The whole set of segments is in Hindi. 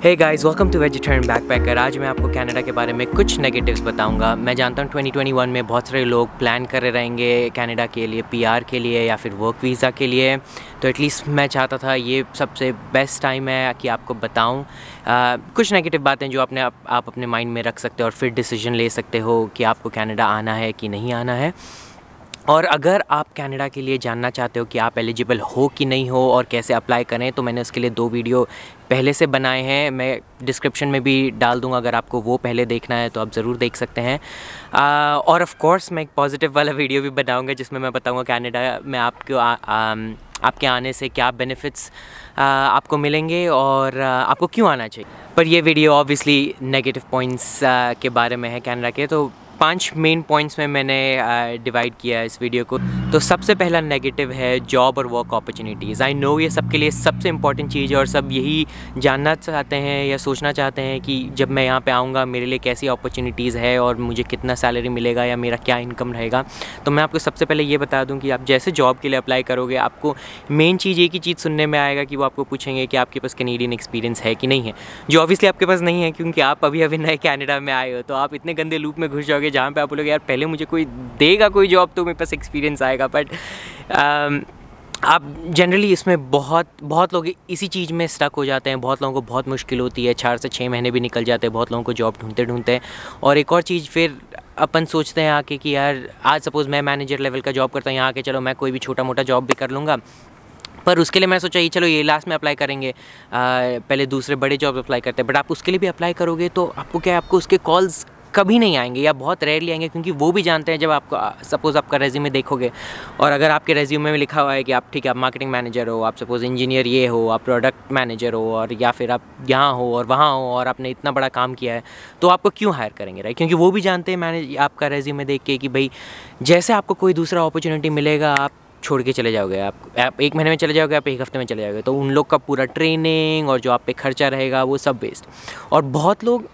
Hey guys, welcome to vegetarian backpacker. आज मैं आपको कनाडा के बारे में कुछ नेगेटिव्स बताऊंगा। मैं जानता हूं 2021 में बहुत सारे लोग प्लान कर रहे रहेंगे कनाडा के लिए, पीआर के लिए या फिर वर्क वीज़ा के लिए। तो एटलीस्ट मैं चाहता था ये सबसे बेस्ट टाइम है कि आपको बताऊं कुछ नेगेटिव बातें जो आप अपने माइंड में रख सकते हो और फिर डिसीजन ले सकते हो कि आपको कनाडा आना है कि नहीं आना है। और अगर आप कनाडा के लिए जानना चाहते हो कि आप एलिजिबल हो कि नहीं हो और कैसे अप्लाई करें, तो मैंने उसके लिए 2 वीडियो पहले से बनाए हैं। मैं डिस्क्रिप्शन में भी डाल दूंगा, अगर आपको वो पहले देखना है तो आप ज़रूर देख सकते हैं। और ऑफ कोर्स मैं एक पॉजिटिव वाला वीडियो भी बनाऊंगा जिसमें मैं बताऊंगा कनाडा में आपके आने से क्या बेनिफिट्स आपको मिलेंगे और आपको क्यों आना चाहिए। पर ये वीडियो ऑब्वियसली नेगेटिव पॉइंट्स के बारे में है कनाडा के। तो 5 मेन पॉइंट्स में मैंने डिवाइड किया है इस वीडियो को। तो सबसे पहला नेगेटिव है जॉब और वर्क अपॉर्चुनिटीज़। आई नो ये सबके लिए सबसे इम्पॉर्टेंट चीज़ है और सब यही जानना चाहते हैं या सोचना चाहते हैं कि जब मैं यहाँ पे आऊँगा मेरे लिए कैसी अपॉर्चुनिटीज़ है और मुझे कितना सैलरी मिलेगा या मेरा क्या इनकम रहेगा। तो मैं आपको सबसे पहले ये बता दूँ कि आप जैसे जॉब के लिए अप्लाई करोगे, आपको मेन चीज़ एक ही चीज़ सुनने में आएगा कि वो आपको पूछेंगे कि आपके पास कैनेडियन एक्सपीरियंस है कि नहीं है, जो ऑब्वियसली आपके पास नहीं है क्योंकि आप अभी नए कनाडा में आए हो। तो आप इतने गंदे लूप में घुस जाओगे जहाँ पे आप बोलोगे यार पहले मुझे कोई देगा कोई जॉब तो मेरे पास एक्सपीरियंस आएगा। बट आप जनरली इसमें बहुत लोग इसी चीज़ में स्टक हो जाते हैं। बहुत लोगों को बहुत मुश्किल होती है, 4 से 6 महीने भी निकल जाते हैं बहुत लोगों को जॉब ढूंढते। और एक और चीज़ फिर अपन सोचते हैं आके कि यार आज सपोज़ मैं मैनेजर लेवल का जॉब करता हूँ, यहाँ आके चलो मैं कोई भी छोटा मोटा जॉब भी कर लूँगा। पर उसके लिए मैं सोचा चलो ये लास्ट में अप्लाई करेंगे, पहले दूसरे बड़े जॉब अप्लाई करते हैं। बट आप उसके लिए भी अप्लाई करोगे तो आपको क्या है, आपको उसके कॉल्स कभी नहीं आएंगे या बहुत रेयरली आएंगे, क्योंकि वो भी जानते हैं जब आपको सपोज़ आपका रेज्यूमे देखोगे और अगर आपके रेज्यूमे में लिखा हुआ है कि आप ठीक है आप मार्केटिंग मैनेजर हो, आप सपोज़ इंजीनियर ये हो, आप प्रोडक्ट मैनेजर हो और या फिर आप यहाँ हो और वहाँ हो और आपने इतना बड़ा काम किया है, तो आपको क्यों हायर करेंगे, राइट? क्योंकि वो भी जानते हैं आपका रेज्यूमे देख के कि भाई जैसे आपको कोई दूसरा अपॉर्चुनिटी मिलेगा आप छोड़ के चले जाओगे, आप 1 महीने में चले जाओगे, आप 1 हफ्ते में चले जाओगे, तो उन लोग का पूरा ट्रेनिंग और जो आप पे खर्चा रहेगा वो सब वेस्ट। और बहुत लोग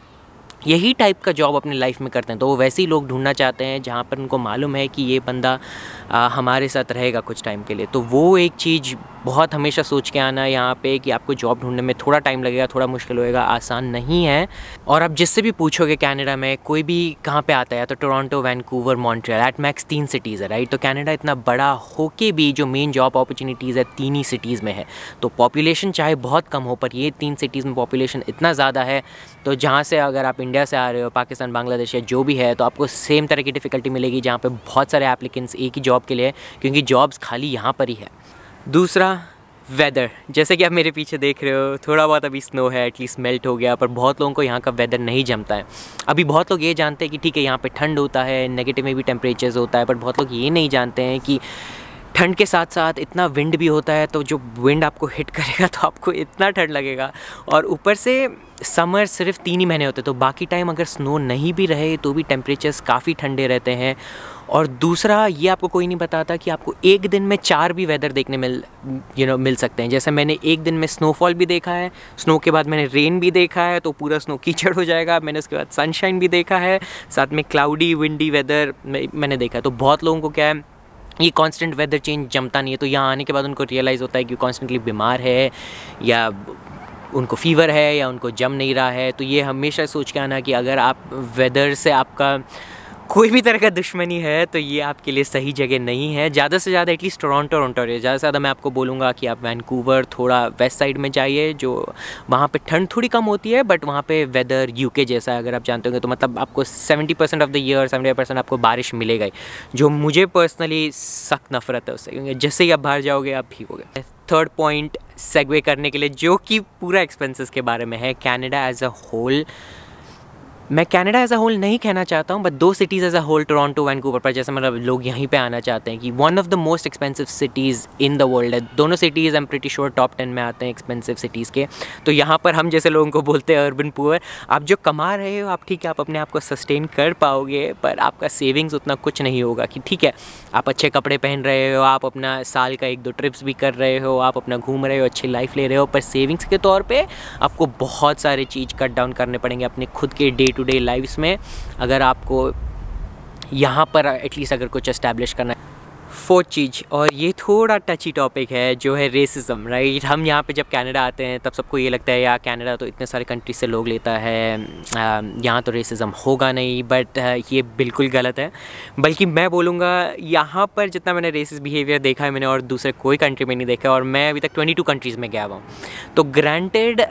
यही टाइप का जॉब अपनी लाइफ में करते हैं, तो वो वैसे ही लोग ढूंढना चाहते हैं जहाँ पर उनको मालूम है कि ये बंदा हमारे साथ रहेगा कुछ टाइम के लिए। तो वो एक चीज़ बहुत हमेशा सोच के आना है यहाँ पे कि आपको जॉब ढूंढने में थोड़ा टाइम लगेगा, थोड़ा मुश्किल होएगा, आसान नहीं है। और आप जिससे भी पूछोगे कनाडा में कोई भी कहाँ पे आता है, तो Toronto, Vancouver, Montreal, at max 3 cities है, राइट? तो कनाडा इतना बड़ा होके भी जो मेन जॉब अपॉर्चुनिटीज़ है 3 ही सिटीज़ में है। तो पॉपुलेशन चाहे बहुत कम हो पर ये 3 सिटीज़ में पॉपुलेशन इतना ज़्यादा है, तो जहाँ से अगर आप इंडिया से आ रहे हो, पाकिस्तान, बांग्लादेश या जो भी है, तो आपको सेम तरह की डिफ़िकल्टी मिलेगी जहाँ पे बहुत सारे एप्लीकेंट्स एक ही जॉब के लिए, क्योंकि जॉब्स खाली यहाँ पर ही है। दूसरा वेदर, जैसे कि आप मेरे पीछे देख रहे हो थोड़ा बहुत अभी स्नो है, एटलीस्ट मेल्ट हो गया, पर बहुत लोगों को यहाँ का वेदर नहीं जमता है। अभी बहुत लोग ये जानते हैं कि ठीक है यहाँ पे ठंड होता है, नेगेटिव में भी टेम्परेचर्स होता है, पर बहुत लोग ये नहीं जानते हैं कि ठंड के साथ साथ इतना विंड भी होता है। तो जो विंड आपको हिट करेगा तो आपको इतना ठंड लगेगा। और ऊपर से समर सिर्फ 3 ही महीने होते हैं, तो बाकी टाइम अगर स्नो नहीं भी रहे तो भी टेम्परेचर्स काफ़ी ठंडे रहते हैं। और दूसरा ये आपको कोई नहीं बताता कि आपको एक दिन में 4 भी वेदर देखने मिल सकते हैं। जैसे मैंने एक दिन में स्नोफॉल भी देखा है, स्नो के बाद मैंने रेन भी देखा है, तो पूरा स्नो कीचड़ हो जाएगा। मैंने उसके बाद सनशाइन भी देखा है, साथ में क्लाउडी विंडी वेदर मैंने देखा है। तो बहुत लोगों को क्या है, ये कांस्टेंट वेदर चेंज जमता नहीं है, तो यहाँ आने के बाद उनको रियलाइज़ होता है कि कॉन्स्टेंटली बीमार है या उनको फ़ीवर है या उनको जम नहीं रहा है। तो ये हमेशा सोच के आना कि अगर आप वेदर से आपका कोई भी तरह का दुश्मनी है तो ये आपके लिए सही जगह नहीं है। ज़्यादा से ज़्यादा एटलीस्ट टोरंटो ओंटारियो, ज़्यादा से ज़्यादा मैं आपको बोलूँगा कि आप वैंकूवर थोड़ा वेस्ट साइड में जाइए, जो वहाँ पे ठंड थोड़ी कम होती है, बट वहाँ पे वेदर यूके जैसा है। अगर आप जानते होंगे तो मतलब आपको 70% ऑफ द ईयर 70% आपको बारिश मिलेगा ही, जो मुझे पर्सनली सख्त नफरत है उससे, क्योंकि जैसे ही आप बाहर जाओगे आप भीगोगे। थर्ड पॉइंट सेगवे करने के लिए, जो कि पूरा एक्सपेंसेस के बारे में है, कनाडा एज अ होल। मैं कनाडा एज अ होल नहीं कहना चाहता हूँ, but 2 cities as a whole, Toronto, Vancouver, पर जैसे मतलब लोग यहीं पे आना चाहते हैं कि one of the most expensive cities in the world है। दोनों cities I am pretty sure top 10 में आते हैं एक्सपेंसिव सिटीज़ के। तो यहाँ पर हम जैसे लोगों को बोलते हैं अर्बन पुअर। आप जो कमा रहे हो, आप ठीक है आप अपने आप को सस्टेन कर पाओगे, पर आपका सेविंग्स उतना कुछ नहीं होगा कि ठीक है आप अच्छे कपड़े पहन रहे हो, आप अपना साल का 1-2 ट्रिप्स भी कर रहे हो, आप अपना घूम रहे हो, अच्छी लाइफ ले रहे हो, पर सेविंग्स के तौर पर आपको बहुत सारे चीज़ कट डाउन करने पड़ेंगे अपने खुद के डे टू डे लाइफ्स में, अगर आपको यहाँ पर एटलीस्ट अगर कुछ एस्टैब्लिश करना है। फोर्थ चीज़, और ये थोड़ा टची टॉपिक है, जो है रेसिज्म, राइट। हम यहाँ पे जब कनाडा आते हैं तब सबको ये लगता है यार कनाडा तो इतने सारे कंट्री से लोग लेता है, यहाँ तो रेसिज्म होगा नहीं, बट ये बिल्कुल गलत है। बल्कि मैं बोलूँगा यहाँ पर जितना मैंने रेसिस्ट बिहेवियर देखा है मैंने और दूसरे कोई कंट्री में नहीं देखा, और मैं अभी तक 22 कंट्रीज़ में गया हुआ हूँ। तो ग्रांटेड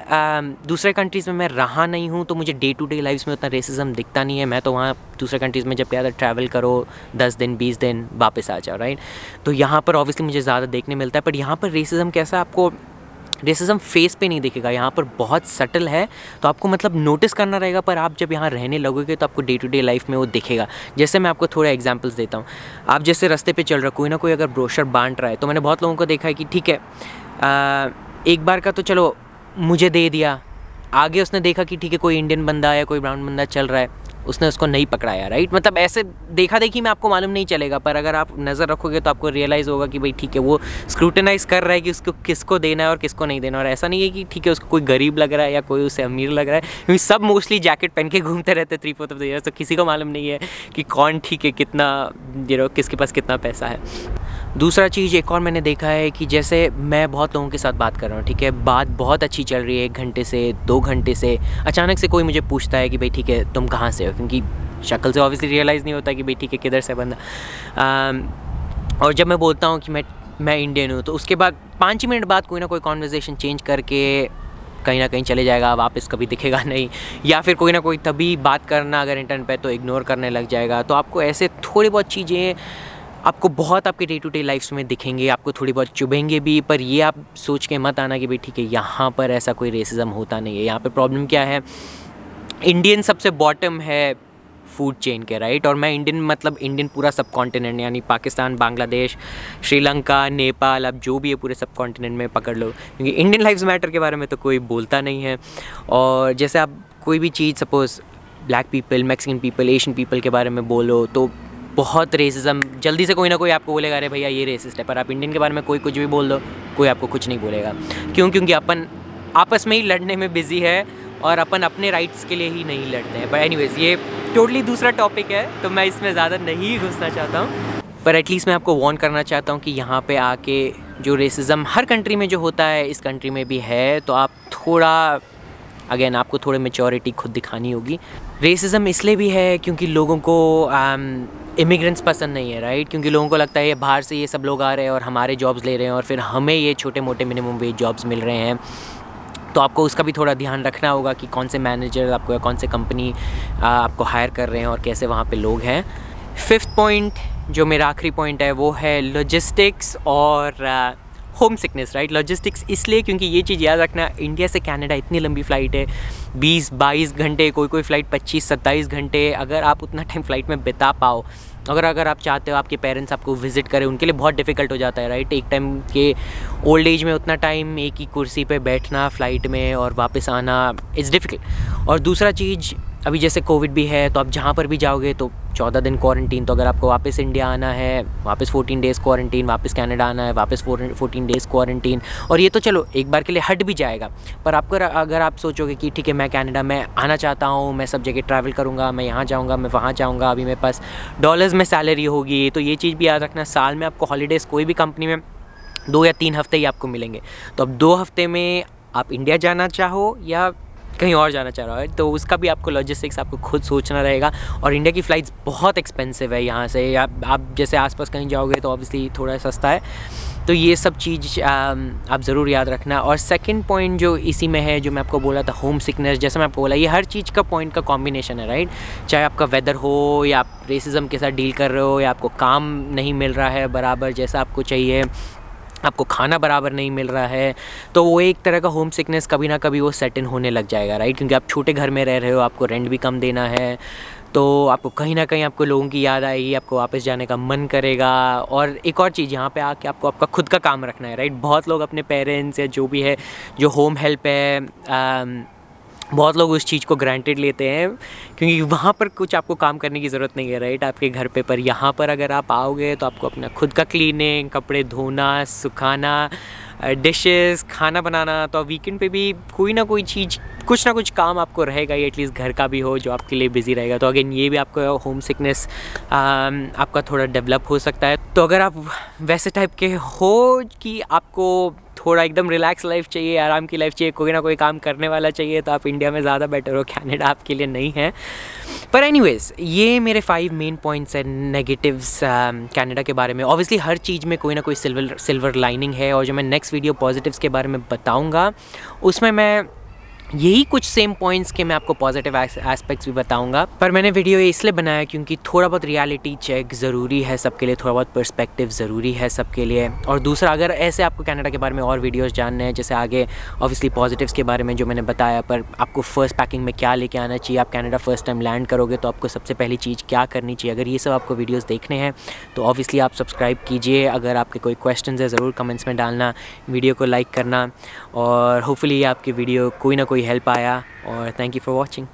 दूसरे कंट्रीज़ में मैं रहा नहीं हूँ तो मुझे डे टू डे लाइफ में उतना रेसिज्म दिखता नहीं है। मैं तो वहाँ दूसरे कंट्रीज़ में जब गया था ट्रैवल करो 10 दिन 20 दिन वापस आ जाओ, राइट। तो यहाँ पर ऑब्वियसली मुझे ज़्यादा देखने मिलता है, बट यहाँ पर रेसिज्म कैसा, आपको रेसिज्म फेस पे नहीं दिखेगा, यहाँ पर बहुत सटल है, तो आपको मतलब नोटिस करना रहेगा। पर आप जब यहाँ रहने लगोगे तो आपको डे टू डे लाइफ में वो दिखेगा। जैसे मैं आपको थोड़ा एग्जांपल्स देता हूँ। आप जैसे रास्ते पे चल रहे हो, कोई ना कोई अगर ब्रोशर बांट रहा है, तो मैंने बहुत लोगों को देखा है कि ठीक है एक बार का तो चलो मुझे दे दिया, आगे उसने देखा कि ठीक है कोई इंडियन बंदा या कोई ब्राउन बंदा चल रहा है, उसने उसको नहीं पकड़ाया, राइट। मतलब ऐसे देखा देखी में आपको मालूम नहीं चलेगा, पर अगर आप नज़र रखोगे तो आपको रियलाइज़ होगा कि भाई ठीक है वो स्क्रूटनाइज़ कर रहा है कि उसको किसको देना है और किसको नहीं देना। और ऐसा नहीं है कि ठीक है उसको कोई गरीब लग रहा है या कोई उससे अमीर लग रहा है, क्योंकि सब मोस्टली जैकेट पहन के घूमते रहते 3/4 ऑफ द ईयर, तो किसी को मालूम नहीं है कि कौन ठीक है, कितना किसके पास कितना पैसा है। दूसरा चीज़ एक और मैंने देखा है कि जैसे मैं बहुत लोगों के साथ बात कर रहा हूँ, ठीक है, बात बहुत अच्छी चल रही है 1 घंटे से 2 घंटे से, अचानक से कोई मुझे पूछता है कि भाई ठीक है तुम कहाँ से हो, क्योंकि शक्ल से ऑब्वियसली रियलाइज़ नहीं होता कि भाई ठीक है किधर से बंदा। और जब मैं बोलता हूँ कि मैं इंडियन हूँ, तो उसके बाद 5 मिनट बाद कोई ना कोई कॉन्वर्जेसन चेंज करके कहीं ना कहीं चले जाएगा, वापस कभी दिखेगा नहीं, या फिर कोई ना कोई तभी बात करना अगर इंटरनेट पे तो इग्नोर करने लग जाएगा। तो आपको ऐसे थोड़ी बहुत चीज़ें आपको बहुत आपके डे टू डे लाइफ में दिखेंगे, आपको थोड़ी बहुत चुभेंगे भी, पर ये आप सोच के मत आना कि भाई ठीक है यहाँ पर ऐसा कोई रेसिज्म होता नहीं है। यहाँ पे प्रॉब्लम क्या है, इंडियन सबसे बॉटम है फूड चेन के, राइट। और मैं इंडियन मतलब इंडियन पूरा सब कॉन्टिनेंट, यानी पाकिस्तान, बांग्लादेश, श्रीलंका, नेपाल, अब जो भी है पूरे सब कॉन्टिनेंट में पकड़ लो, क्योंकि इंडियन लाइव्स मैटर के बारे में तो कोई बोलता नहीं है। और जैसे आप कोई भी चीज़ suppose black people, Mexican people, Asian people के बारे में बोलो तो बहुत रेसिज्म, जल्दी से कोई ना कोई आपको बोलेगा अरे भैया ये रेसिस्ट है। पर आप इंडियन के बारे में कोई कुछ भी बोल दो, कोई आपको कुछ नहीं बोलेगा। क्यों? क्योंकि अपन आपस में ही लड़ने में बिजी है और अपन अपने राइट्स के लिए ही नहीं लड़ते हैं। बट एनीवेज ये टोटली दूसरा टॉपिक है, तो मैं इसमें ज़्यादा नहीं घुसना चाहता हूँ। पर एटलीस्ट मैं आपको वार्न करना चाहता हूँ कि यहाँ पे आके जो रेसिज्म हर कंट्री में जो होता है इस कंट्री में भी है, तो आप थोड़ा अगेन आपको थोड़ी मैच्योरिटी खुद दिखानी होगी। रेसिज्म इसलिए भी है क्योंकि लोगों को इमिग्रेंट्स पसंद नहीं है, राइट। क्योंकि लोगों को लगता है ये बाहर से ये सब लोग आ रहे हैं और हमारे जॉब्स ले रहे हैं और फिर हमें ये छोटे मोटे मिनिमम वेज जॉब्स मिल रहे हैं। तो आपको उसका भी थोड़ा ध्यान रखना होगा कि कौन से मैनेजर आपको या कौन से कंपनी आपको हायर कर रहे हैं और कैसे वहाँ पे लोग हैं। 5th पॉइंट जो मेरा आखिरी पॉइंट है वो है लॉजिस्टिक्स और होम सिकनेस, राइट। लॉजिस्टिक्स इसलिए क्योंकि ये चीज़ याद रखना, इंडिया से कनाडा इतनी लंबी फ़्लाइट है, 20-22 घंटे, कोई फ़्लाइट 25-27 घंटे। अगर आप उतना टाइम फ़्लाइट में बिता पाओ, अगर आप चाहते हो आपके पेरेंट्स आपको विज़िट करें, उनके लिए बहुत डिफ़िकल्ट हो जाता है, राइट। एक टाइम के ओल्ड एज में उतना टाइम एक ही कुर्सी पे बैठना फ़्लाइट में और वापस आना इज़ डिफ़िकल्ट। और दूसरा चीज़, अभी जैसे कोविड भी है तो आप जहाँ पर भी जाओगे तो 14 दिन क्वारंटीन। तो अगर आपको वापस इंडिया आना है, वापस 14 डेज़ क्वारंटीन, वापस कनाडा आना है, वापस 14 डेज़ क्वारंटीन। और ये तो चलो एक बार के लिए हट भी जाएगा, पर आपको अगर आप सोचोगे कि ठीक है मैं कनाडा में आना चाहता हूँ, मैं सब जगह ट्रैवल करूँगा, मैं यहाँ जाऊँगा, मैं वहाँ जाऊँगा, अभी मेरे पास डॉलर्स में सैलरी होगी, तो ये चीज़ भी याद रखना, साल में आपको हॉलीडेज़ कोई भी कंपनी में 2 या 3 हफ्ते ही आपको मिलेंगे। तो अब 2 हफ्ते में आप इंडिया जाना चाहो या कहीं और जाना चाह रहा है, तो उसका भी आपको लॉजिस्टिक्स आपको खुद सोचना रहेगा। और इंडिया की फ़्लाइट्स बहुत एक्सपेंसिव है यहाँ से, या आप जैसे आसपास कहीं जाओगे तो ऑब्वियसली थोड़ा सस्ता है। तो ये सब चीज़ आप ज़रूर याद रखना। और सेकंड पॉइंट जो इसी में है, जो मैं आपको बोला था, होम सिकनेस, जैसे मैं आपको बोला, ये हर चीज़ का पॉइंट का कॉम्बिनेशन है, राइट। चाहे आपका वेदर हो, या आप रेसिज्म के साथ डील कर रहे हो, या आपको काम नहीं मिल रहा है बराबर जैसा आपको चाहिए, आपको खाना बराबर नहीं मिल रहा है, तो वो एक तरह का होम सिकनेस कभी ना कभी वो सेट इन होने लग जाएगा, राइट। क्योंकि आप छोटे घर में रह रहे हो, आपको रेंट भी कम देना है, तो आपको कहीं ना कहीं आपको लोगों की याद आएगी, आपको वापस जाने का मन करेगा। और एक और चीज़, यहाँ पे आके आपको आपका खुद का काम रखना है, राइट। बहुत लोग अपने पेरेंट्स या जो भी है, जो होम हेल्प है, बहुत लोग उस चीज़ को ग्रांटेड लेते हैं क्योंकि वहाँ पर कुछ आपको काम करने की ज़रूरत नहीं है, राइट, आपके घर पे। पर यहाँ पर अगर आप आओगे तो आपको अपना खुद का क्लीनिंग, कपड़े धोना, सुखाना, डिशेस, खाना बनाना, तो वीकेंड पे भी कोई ना कोई चीज़, कुछ ना कुछ काम आपको रहेगा ही, एटलीस्ट घर का भी हो जो आपके लिए बिजी रहेगा। तो अगेन ये भी आपको होम सिकनेस आपका थोड़ा डेवलप हो सकता है। तो अगर आप वैसे टाइप के हो कि आपको थोड़ा एकदम रिलैक्स लाइफ चाहिए, आराम की लाइफ चाहिए, कोई ना कोई काम करने वाला चाहिए, तो आप इंडिया में ज़्यादा बेटर हो, कनाडा आपके लिए नहीं है। पर एनीवेज़ ये मेरे 5 मेन पॉइंट्स हैं नेगेटिव्स कनाडा के बारे में। ऑब्वियसली हर चीज़ में कोई ना कोई सिल्वर लाइनिंग है, और जो मैं नेक्स्ट वीडियो पॉजिटिव्स के बारे में बताऊँगा उसमें मैं यही कुछ सेम पॉइंट्स के मैं आपको पॉजिटिव एस्पेक्ट्स भी बताऊंगा। पर मैंने वीडियो ये इसलिए बनाया क्योंकि थोड़ा बहुत रियलिटी चेक ज़रूरी है सबके लिए, थोड़ा बहुत पर्सपेक्टिव ज़रूरी है सबके लिए। और दूसरा, अगर ऐसे आपको कनाडा के बारे में और वीडियोस जानने हैं, जैसे आगे ऑब्वियसली पॉजिटिव्स के बारे में जो मैंने बताया, पर आपको फ़र्स्ट पैकिंग में क्या लेके आना चाहिए, आप कनाडा फर्स्ट टाइम लैंड करोगे तो आपको सबसे पहली चीज़ क्या करनी चाहिए, अगर ये सब आपको वीडियोज़ देखने हैं तो ऑब्वियसली आप सब्सक्राइब कीजिए। अगर आपके कोई क्वेश्चन है ज़रूर कमेंट्स में डालना, वीडियो को लाइक करना, और होपफुली आपकी वीडियो कोई ना कोई हेल्प आया। और थैंक यू फॉर वॉचिंग।